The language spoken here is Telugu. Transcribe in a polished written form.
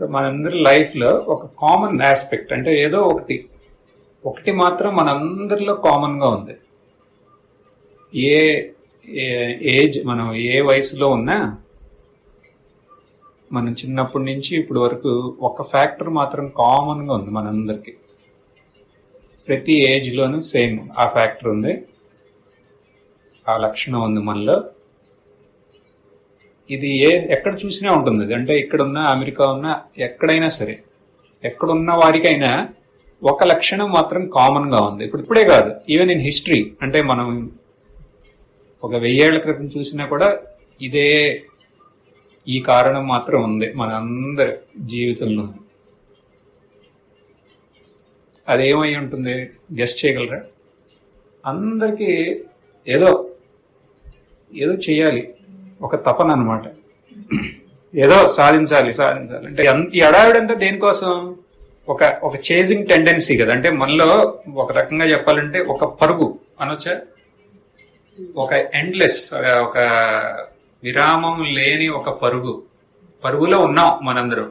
సో మనందరి లైఫ్లో ఒక కామన్ ఆస్పెక్ట్ అంటే ఏదో ఒకటి మాత్రం మనందరిలో కామన్గా ఉంది. ఏ ఏజ్ మనం ఏ వయసులో ఉన్నా మనం చిన్నప్పటి నుంచి ఇప్పటి వరకు ఒక ఫ్యాక్టర్ మాత్రం కామన్గా ఉంది మనందరికి. ప్రతి ఏజ్లోనూ సేమ్ ఆ ఫ్యాక్టర్ ఉంది, ఆ లక్షణం ఉంది మనలో. ఇది ఎక్కడ చూసినా ఉంటుంది. అంటే ఇక్కడున్నా, అమెరికా ఉన్నా, ఎక్కడైనా సరే, ఎక్కడున్న వారికైనా ఒక లక్షణం మాత్రం కామన్గా ఉంది. ఇప్పుడే కాదు, ఈవెన్ ఇన్ హిస్టరీ, అంటే మనం ఒక 1000 ఏళ్ల క్రితం చూసినా కూడా ఈ కారణం మాత్రం ఉంది మన అందరి జీవితంలో. అదేమై ఉంటుంది గెస్ట్ చేయగలరా? అందరికీ ఏదో చేయాలి, ఒక తపన అనమాట. ఏదో సాధించాలి అంటే ఈ అడావిడంతా దేనికోసం? ఒక చేజింగ్ టెండెన్సీ కదా. అంటే మనలో ఒక రకంగా చెప్పాలంటే ఒక పరుగు అనొచ్చా, ఒక ఎండ్లెస్, ఒక విరామం లేని ఒక పరుగులో ఉన్నాం మనందరం.